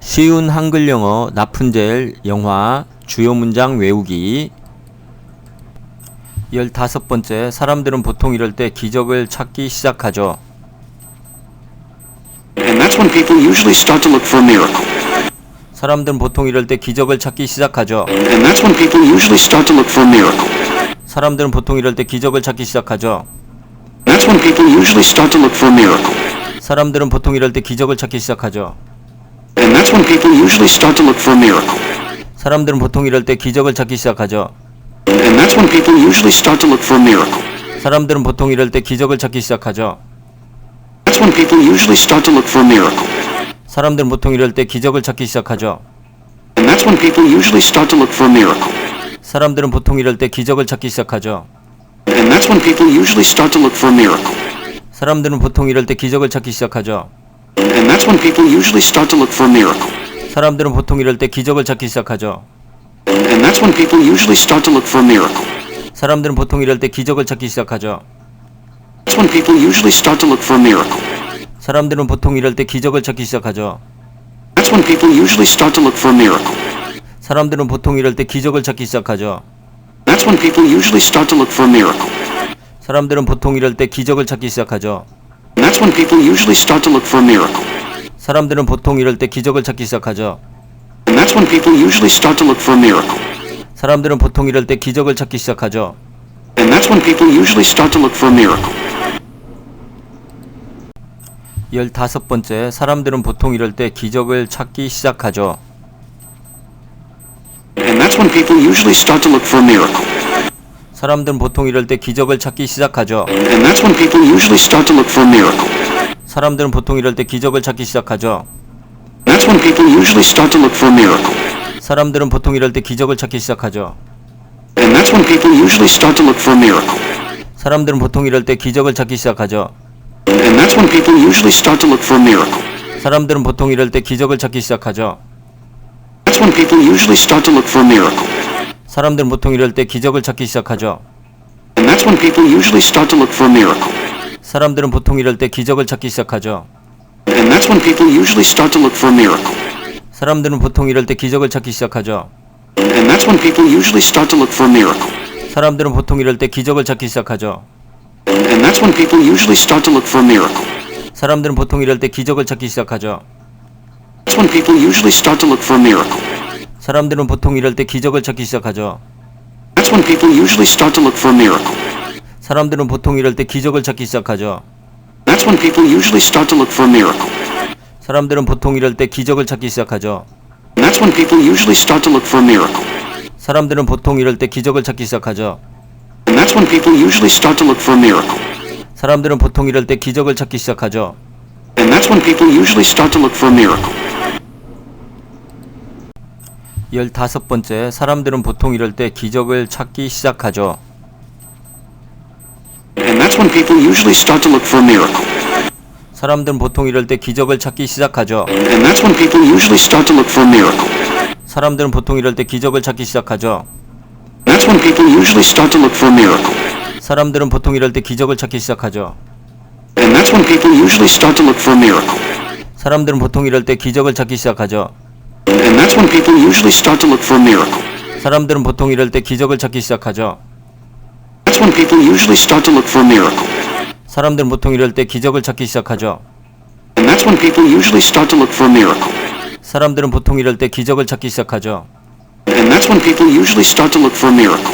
쉬운 한글 영어 라푼젤 영화 주요 문장 외우기 15번째 사람들은 보통 이럴 때 기적을 찾기 시작하죠. And that's when people usually start to look for a miracle. 사람들은 보통 이럴 때 기적을 찾기 시작하죠. And that's when people usually start to look for a miracle. 사람들은 보통 이럴 때 기적을 찾기 시작하죠. That's when people usually start to look for a miracle. 사람들은 보통 이럴 때 기적을 찾기 시작하죠. And that's when people usually start to look for a miracle. 사람들은 보통 이럴 때 기적을 찾기 시작하죠. And that's when people usually start to look for a miracle. 사람들은 보통 이럴 때 기적을 찾기 시작하죠. That's when people usually start to look for a miracle. 사람들은 보통 이럴 때 기적을 찾기 시작하죠. And that's when people usually start to look for a miracle. 사람들은 보통 이럴 때 기적을 찾기 시작하죠. And that's when people usually start to look for a miracle. 사람들은 보통 이럴 때 기적을 찾기 시작하죠. And that's when people usually start to look for a miracle. 사람들은 보통 이럴 때 기적을 찾기 시작하죠. And that's when people usually start to look for a miracle. 사람들은 보통 이럴 때 기적을 찾기 시작하죠. That's when people usually start to look for a miracle. 사람들은 보통 이럴 때 기적을 찾기 시작하죠. That's when people usually start to look for a miracle. 사람들은 보통 이럴 때 기적을 찾기 시작하죠. That's when people usually start to look for a miracle. 사람들은 보통 이럴 때 기적을 찾기 시작하죠. And that's when people usually start to look for a miracle. 사람들은 보통 이럴 때 기적을 찾기 시작하죠. And that's when people usually start to look for a miracle. 사람들은 보통 이럴 때 기적을 찾기 시작하죠. And that's when people usually start to look for a miracle. 15번째 사람들은 보통 이럴 때 기적을 찾기 시작하죠. And that's when people usually start to look for a miracle. 사람들은 보통 이럴 때 기적을 찾기 시작하죠. And that's when people usually start to look for a miracle. 사람들은 보통 이럴 때 기적을 찾기 시작하죠. That's when people usually start to look for a miracle. 사람들은 보통 이럴 때 기적을 찾기 시작하죠. And that's when people usually start to look for a miracle. 사람들은 보통 이럴 때 기적을 찾기 시작하죠. And that's when people usually start to look for a miracle. 사람들은 보통 이럴 때 기적을 찾기 시작하죠. That's when people usually start to look for a miracle. 사람들은 보통 이럴 때 기적을 찾기 시작하죠. And that's when people usually start to look for a miracle. 사람들은 보통 이럴 때 기적을 찾기 시작하죠. And that's when people usually start to look for a miracle. 사람들은 보통 이럴 때 기적을 찾기 시작하죠. And that's when people usually start to look for a miracle. 사람들은 보통 이럴 때 기적을 찾기 시작하죠. And that's when people usually start to look for a miracle. 사람들은 보통 이럴 때 기적을 찾기 시작하죠. That's when people usually start to look for a miracle. 사람들은 보통 이럴 때 기적을 찾기 시작하죠. That's when people usually start to look for a miracle. 사람들은 보통 이럴 때 기적을 찾기 시작하죠. That's when people usually start to look for a miracle. 사람들은 보통 이럴 때 기적을 찾기 시작하죠. And that's when people usually start to look for a miracle. 사람들은 보통 이럴 때 기적을 찾기 시작하죠. And that's when people usually start to look for a miracle. 사람들은 보통 이럴 때 기적을 찾기 시작하죠. And that's when people usually start to look for a miracle. 15번째 사람들은 보통 이럴 때 기적을 찾기 시작하죠. And that's when people usually start to look for a miracle. 사람들은 보통 이럴 때 기적을 찾기 시작하죠. And that's when people usually start to look for a miracle. 사람들은 보통 이럴 때 기적을 찾기 시작하죠. That's when people usually start to look for a miracle. 사람들은 보통 이럴 때 기적을 찾기 시작하죠. And that's when people usually start to look for a miracle. 사람들은 보통 이럴 때 기적을 찾기 시작하죠. And that's when people usually start to look for a miracle. 사람들은 보통 이럴 때 기적을 찾기 시작하죠. That's when people usually start to look for a miracle. 사람들은 보통 이럴 때 기적을 찾기 시작하죠. And that's when people usually start to look for a miracle. 사람들은 보통 이럴 때 기적을 찾기 시작하죠. And that's when people usually start to look for a miracle.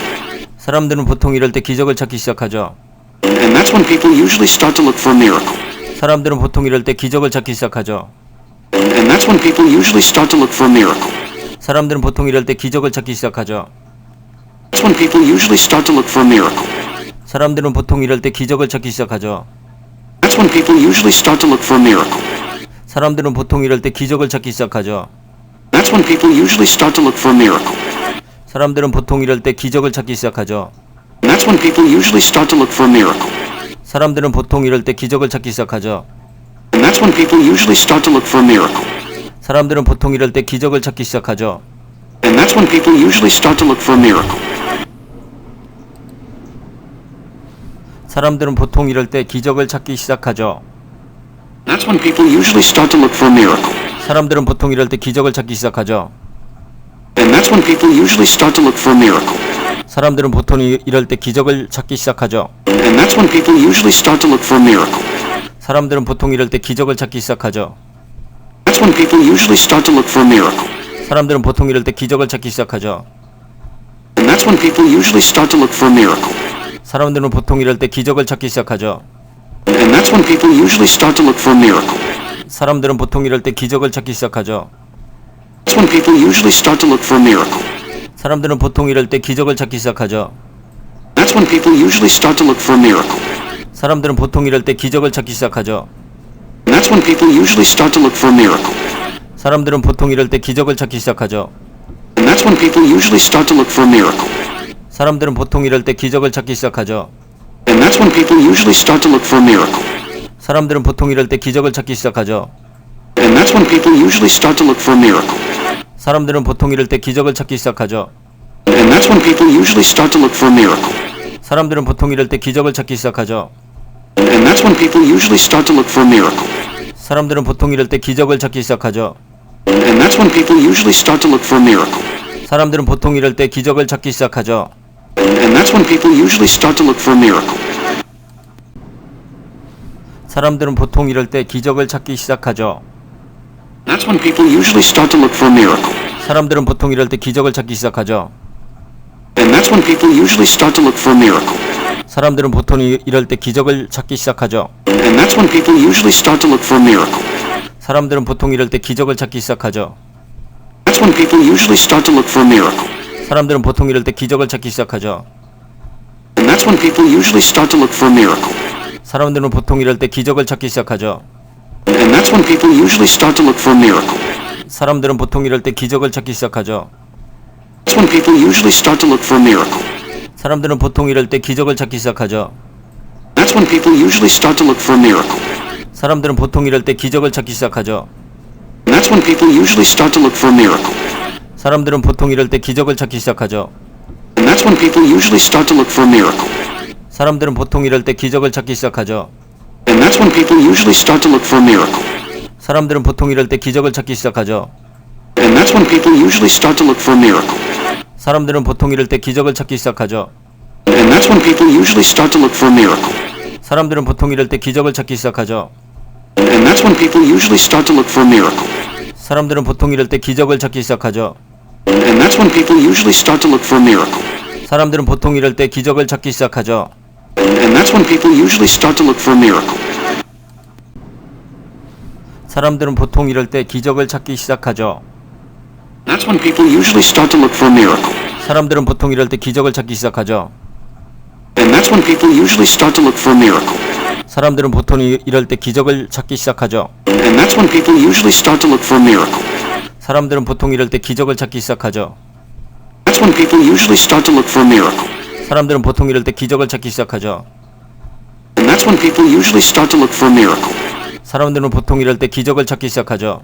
사람들은 보통 이럴 때 기적을 찾기 시작하죠. And that's when people usually start to look for a miracle. 사람들은 보통 이럴 때 기적을 찾기 시작하죠. And that's when people usually start to look for a miracle. 사람들은 보통 이럴 때 기적을 찾기 시작하죠. That's when people usually start to look for a miracle. 사람들은 보통 이럴 때 기적을 찾기 시작하죠. That's when people usually start to look for a miracle. 사람들은 보통 이럴 때 기적을 찾기 시작하죠. That's when people usually start to look for a miracle. 사람들은 보통 이럴 때 기적을 찾기 시작하죠. And that's when people usually start to look for a miracle. 사람들은 보통 이럴 때 기적을 찾기 시작하죠. And that's when people usually start to look for a miracle. 사람들은 보통 이럴 때 기적을 찾기 시작하죠. And that's when people usually start to look for a miracle. 사람들은 보통 이럴 때 기적을 찾기 시작하죠. That's when people usually start to look for a miracle. 사람들은 보통 이럴 때 기적을 찾기 시작하죠. And that's when people usually start to look for a miracle. 사람들은 보통 이럴 때 기적을 찾기 시작하죠. And that's when people usually start to look for a miracle. 사람들은 보통 이럴 때 기적을 찾기 시작하죠. That's when people usually start to look for a miracle. 사람들은 보통 이럴 때 기적을 찾기 시작하죠. And that's when people usually start to look for a miracle. 사람들은 보통 이럴 때 기적을 찾기 시작하죠. And that's when people usually start to look for a miracle. 사람들은 보통 이럴 때 기적을 찾기 시작하죠. That's when people usually start to look for a miracle. 사람들은 보통 이럴 때 기적을 찾기 시작하죠. That's when people usually start to look for a miracle. 사람들은 보통 이럴 때 기적을 찾기 시작하죠. And that's when people usually start to look for a miracle. 사람들은 보통 이럴 때 기적을 찾기 시작하죠. And that's when people usually start to look for a miracle. 사람들은 보통 이럴 때 기적을 찾기 시작하죠. And that's when people usually start to look for a miracle. 사람들은 보통 이럴 때 기적을 찾기 시작하죠. And that's when people usually start to look for a miracle. 사람들은 보통 이럴 때 기적을 찾기 시작하죠. And that's when people usually start to look for a miracle. 사람들은 보통 이럴 때 기적을 찾기 시작하죠. And that's when people usually start to look for a miracle. 사람들은 보통 이럴 때 기적을 찾기 시작하죠. And that's when people usually start to look for a miracle. 사람들은 보통 이럴 때 기적을 찾기 시작하죠. And that's when people usually start to look for a miracle. 사람들은 보통 이럴 때 기적을 찾기 시작하죠. That's when people usually start to look for a miracle. 사람들은 보통 이럴 때 기적을 찾기 시작하죠. And that's when people usually start to look for a miracle. 사람들은 보통 이럴 때 기적을 찾기 시작하죠. And that's when people usually start to look for a miracle. 사람들은 보통 이럴 때 기적을 찾기 시작하죠. That's when people usually start to look for a miracle. 사람들은 보통 이럴 때 기적을 찾기 시작하죠. And that's when people usually start to look for a miracle. 사람들은 보통 이럴 때 기적을 찾기 시작하죠. And that's when people usually start to look for a miracle. 사람들은 보통 이럴 때 기적을 찾기 시작하죠. That's when people usually start to look for a miracle. 사람들은 보통 이럴 때 기적을 찾기 시작하죠. That's when people usually start to look for a miracle. 사람들은 보통 이럴 때 기적을 찾기 시작하죠. And that's when people usually start to look for a miracle. 사람들은 보통 이럴 때 기적을 찾기 시작하죠. And that's when people usually start to look for a miracle. 사람들은 보통 이럴 때 기적을 찾기 시작하죠. And that's when people usually start to look for a miracle. 사람들은 보통 이럴 때 기적을 찾기 시작하죠. And that's when people usually start to look for a miracle. 사람들은 보통 이럴 때 기적을 찾기 시작하죠. And that's when people usually start to look for a miracle. 사람들은 보통 이럴 때 기적을 찾기 시작하죠. And that's when people usually start to look for a miracle. 사람들은 보통 이럴 때 기적을 찾기 시작하죠. And that's when people usually start to look for a miracle. 사람들은 보통 이럴 때 기적을 찾기 시작하죠. And that's when people usually start to look for a miracle. 사람들은 보통 이럴 때 기적을 찾기 시작하죠. That's when people usually start to look for a miracle. 사람들은 보통 이럴 때 기적을 찾기 시작하죠. And that's when people usually start to look for a miracle. 사람들은 보통 이럴 때 기적을 찾기 시작하죠. And that's when people usually start to look for a miracle. 사람들은 보통 이럴 때 기적을 찾기 시작하죠. That's when people usually start to look for a miracle. 사람들은 보통 이럴 때 기적을 찾기 시작하죠.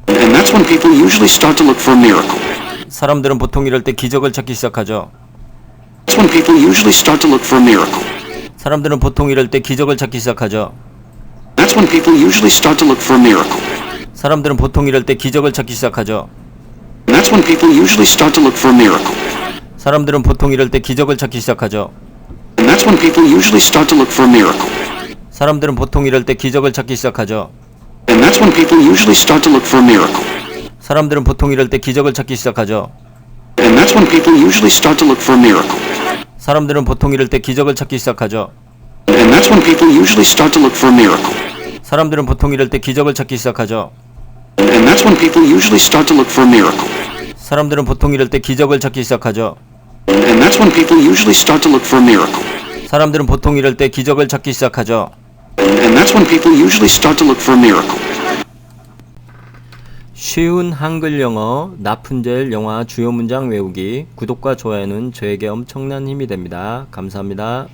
And that's when people usually start to look for a miracle. 사람들은 보통 이럴 때 기적을 찾기 시작하죠. And that's when people usually start to look for a miracle. 사람들은 보통 이럴 때 기적을 찾기 시작하죠. That's when people usually start to look for a miracle. 사람들은 보통 이럴 때 기적을 찾기 시작하죠. That's when people usually start to look for a miracle. 사람들은 보통 이럴 때 기적을 찾기 시작하죠. And that's when people usually start to look for a miracle. 사람들은 보통 이럴 때 기적을 찾기 시작하죠. And that's when people usually start to look for a miracle. 사람들은 보통 이럴 때 기적을 찾기 시작하죠. And that's when people usually start to look for a miracle. 사람들은 보통 이럴 때 기적을 찾기 시작하죠. And that's when people usually start to look for a miracle. 사람들은 보통 이럴 때 기적을 찾기 시작하죠. And that's when people usually start to look for a miracle. 사람들은 보통 이럴 때 기적을 찾기 시작하죠. And that's when people usually start to look for a miracle. 사람들은 보통 이럴 때 기적을 찾기 시작하죠. And that's when people usually start to look for a miracle. 사람들은 보통 이럴 때 기적을 찾기 시작하죠. And that's when people usually start to look for a miracle. 쉬운 한글 영어 라푼젤 영화 주요 문장 외우기 구독과 좋아요는 저에게 엄청난 힘이 됩니다. 감사합니다.